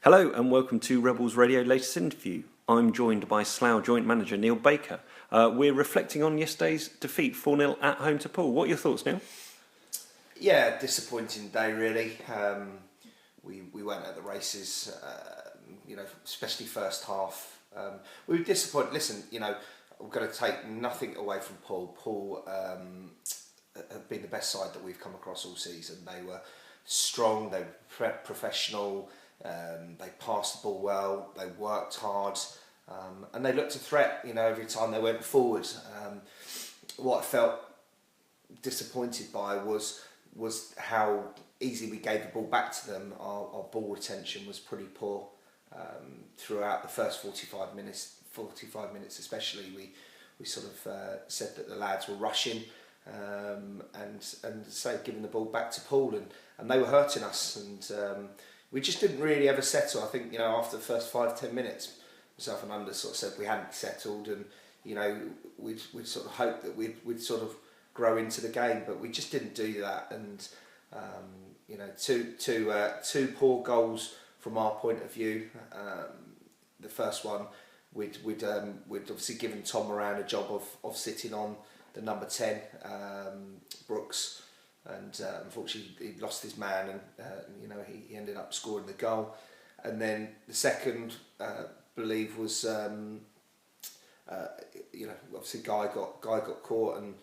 Hello and welcome to Rebels Radio latest interview. I'm joined by Slough joint manager Neil Baker. We're reflecting on yesterday's defeat 4-0 at home to Poole. What are your thoughts, Neil? Yeah, disappointing day really. We weren't at the races, especially first half. We were disappointed. Listen, we're going to take nothing away from Poole. Poole have been the best side that we've come across all season. They were strong, they were professional, they passed the ball well, they worked hard, and they looked a threat, every time they went forward. What I felt disappointed by was how easy we gave the ball back to them. Our ball retention was pretty poor throughout the first 45 minutes especially. We sort of said that the lads were rushing and say giving the ball back to Poole, and they were hurting us, and we just didn't really ever settle. I think after the first 5-10 minutes, myself and Anders sort of said we hadn't settled, and we'd sort of hoped that we'd sort of grow into the game, but we just didn't do that. And two poor goals from our point of view. The first one, we'd obviously given Tom Moran a job of sitting on the number 10, Brooks, and unfortunately he lost his man, and he ended up scoring the goal. And then the second, believe was obviously Guy got caught, and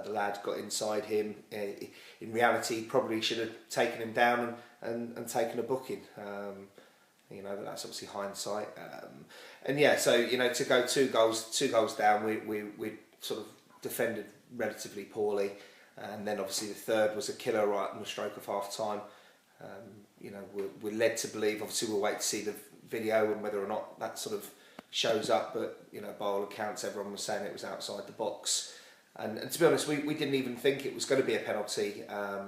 the lad got inside him. In reality, he probably should have taken him down and taken a booking. But that's obviously hindsight. To go two goals down, we sort of defended relatively poorly, and then obviously the third was a killer right on the stroke of half time. We're led to believe, obviously we'll wait to see the video and whether or not that sort of shows up, but by all accounts everyone was saying it was outside the box, and to be honest we didn't even think it was going to be a penalty.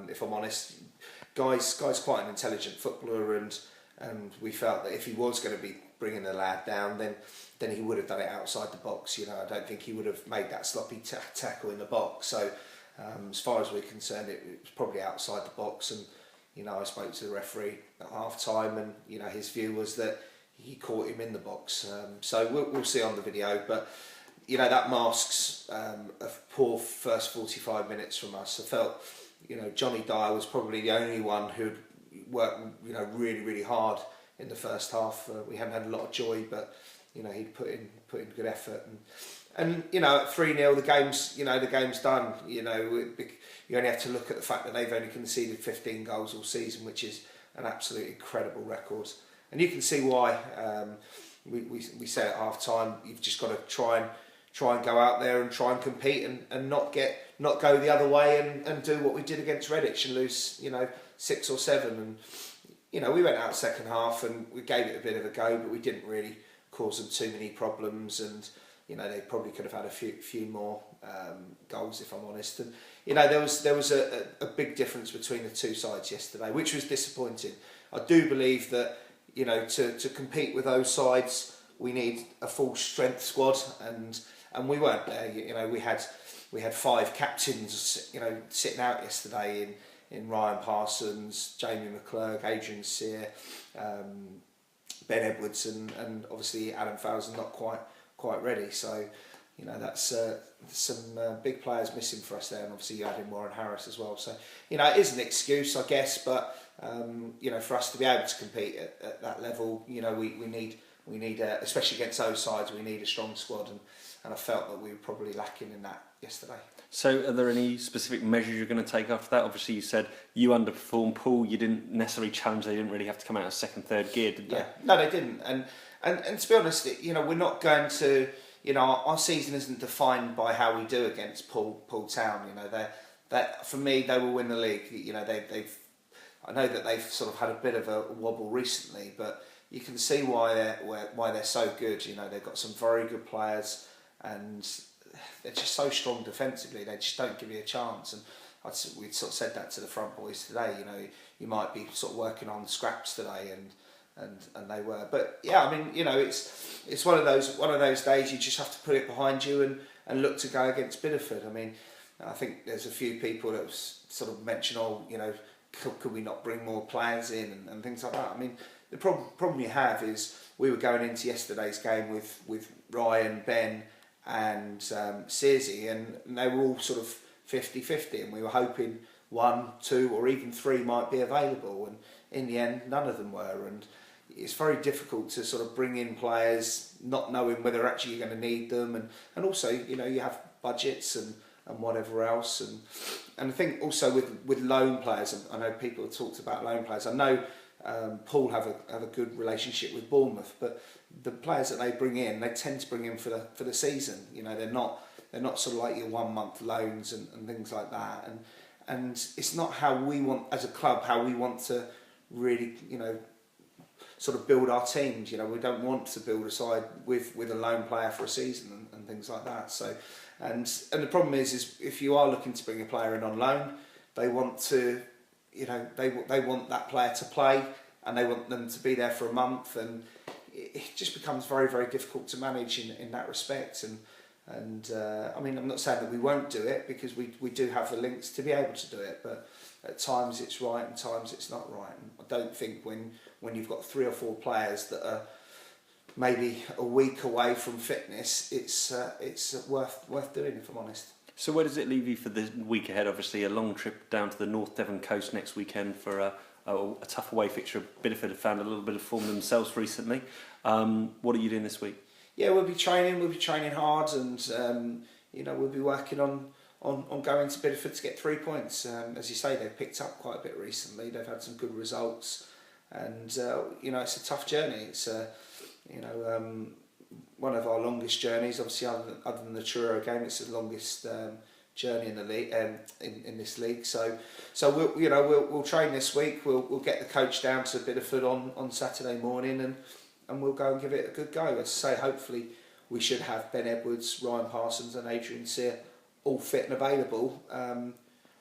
If I'm honest, Guy's quite an intelligent footballer, and we felt that if he was going to be bringing the lad down, then he would have done it outside the box. I don't think he would have made that sloppy tackle in the box. So as far as we're concerned, it was probably outside the box. And I spoke to the referee at half time, and his view was that he caught him in the box. So we'll see on the video, but that masks a poor first 45 minutes from us. I felt Johnny Dyer was probably the only one who'd worked really, really hard in the first half. We hadn't had a lot of joy, but he'd put in good effort, and at 3-0 the game's done. You only have to look at the fact that they've only conceded 15 goals all season, which is an absolutely incredible record, and you can see why. We said at half time, you've just got to try and go out there and try and compete, and not go the other way and do what we did against Redditch and lose 6 or 7. And we went out second half and we gave it a bit of a go, but we didn't really cause them too many problems, and they probably could have had a few more goals, if I'm honest. And there was a big difference between the two sides yesterday, which was disappointing. I do believe that to compete with those sides we need a full strength squad, and we weren't there. We had 5 captains sitting out yesterday in Ryan Parsons, Jamie McClurg, Adrian Sear, Ben Edwards, and obviously Adam Fowles not quite ready. So that's some big players missing for us there, and obviously you add in Warren Harris as well. So it is an excuse, I guess, but for us to be able to compete at that level, we need especially against those sides, we need a strong squad, and I felt that we were probably lacking in that yesterday. So are there any specific measures you're going to take after that? Obviously you said you underperformed Poole, you didn't necessarily challenge, they didn't really have to come out of second, third gear, did they? Yeah, no they didn't, and to be honest, we're not going to, our season isn't defined by how we do against Poole Town. For me they will win the league. I know that they've sort of had a bit of a wobble recently, but you can see why they're so good. They've got some very good players, and they're just so strong defensively. They just don't give you a chance. And we sort of said that to the front boys today. You might be sort of working on scraps today, and they were. But yeah, it's one of those days you just have to put it behind you and look to go against Bideford. I think there's a few people that sort of mentioned, could we not bring more players in and things like that. the problem you have is we were going into yesterday's game with Ryan, Ben and Searsy, and they were all sort of 50-50, and we were hoping 1, 2 or even 3 might be available, and in the end none of them were. And it's very difficult to sort of bring in players not knowing whether actually you're going to need them, and also you have budgets and whatever else, and I think also with loan players, I know people have talked about loan players. I know Poole have a good relationship with Bournemouth, but the players that they bring in, they tend to bring in for the season. They're not sort of like your 1 month loans and things like that, and it's not how we want as a club, how we want to really sort of build our teams. We don't want to build a side with a loan player for a season and things like that. So and the problem is if you are looking to bring a player in on loan, they want to they want that player to play, and they want them to be there for a month, and it just becomes very, very difficult to manage in that respect. And I mean, I'm not saying that we won't do it, because we do have the links to be able to do it, but at times it's right and times it's not right. And I don't think when you've got 3 or 4 players that are maybe a week away from fitness, it's worth doing, if I'm honest. So where does it leave you for the week ahead? Obviously a long trip down to the North Devon coast next weekend for a tough away fixture. Bideford have found a little bit of form themselves recently. What are you doing this week? Yeah, we'll be training hard, and we'll be working on going to Bideford to get 3 points. As you say, they've picked up quite a bit recently. They've had some good results, and it's a tough journey. It's one of our longest journeys, obviously, other than the Truro game. It's the longest journey in the league, in this league. So we'll train this week. We'll get the coach down to Bideford on Saturday morning, and we'll go and give it a good go. As I say, hopefully we should have Ben Edwards, Ryan Parsons and Adrian Sear all fit and available,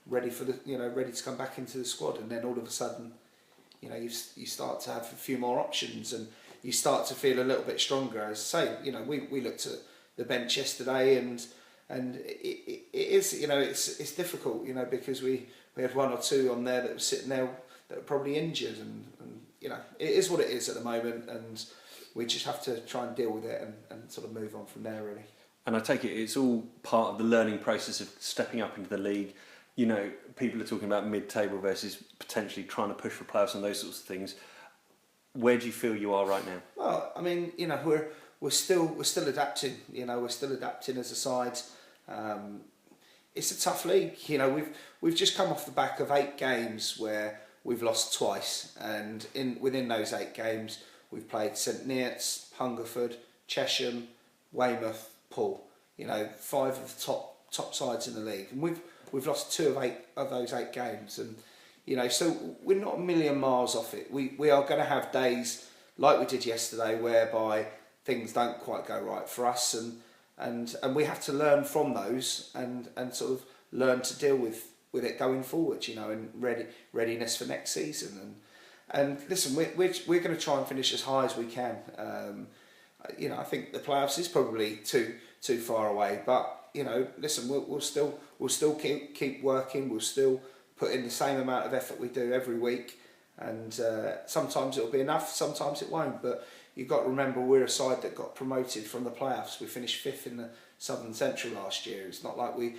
ready to come back into the squad. And then all of a sudden, you start to have a few more options, and you start to feel a little bit stronger. As I say, we looked at the bench yesterday, and it is, it's difficult, because we had 1 or 2 on there that were sitting there that were probably injured, and it is what it is at the moment, and we just have to try and deal with it and sort of move on from there, really. And I take it it's all part of the learning process of stepping up into the league. People are talking about mid-table versus potentially trying to push for playoffs and those sorts of things. Where do you feel you are right now? Well, I mean, we're still adapting. We're still adapting as a side. It's a tough league. We've just come off the back of 8 games where we've lost twice, and within those 8 games we've played St Neots, Hungerford, Chesham, Weymouth, Poole. 5 of the top sides in the league, and we've lost 2 of those 8 games, and so we're not a million miles off it. We are going to have days like we did yesterday, whereby things don't quite go right for us, and we have to learn from those and sort of learn to deal with it going forward, and readiness for next season. And listen, we're going to try and finish as high as we can. I think the playoffs is probably too far away, but listen, we'll still keep working. We'll still put in the same amount of effort we do every week, and sometimes it'll be enough, sometimes it won't. But you've got to remember, we're a side that got promoted from the playoffs. We finished 5th in the Southern Central last year. It's not like we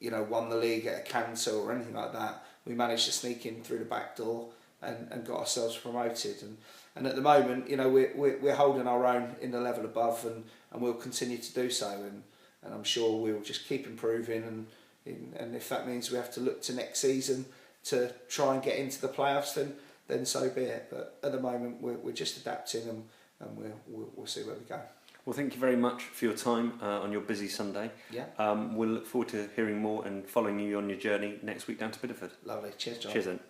won the league at a canter or anything like that. We managed to sneak in through the back door and got ourselves promoted. And at the moment, we're holding our own in the level above, and we'll continue to do so. And I'm sure we'll just keep improving. And if that means we have to look to next season to try and get into the playoffs, then so be it. But at the moment, we're just adapting, and we'll see where we go. Well, thank you very much for your time on your busy Sunday. Yeah. We'll look forward to hearing more and following you on your journey next week down to Bideford. Lovely. Cheers, John. Cheers then.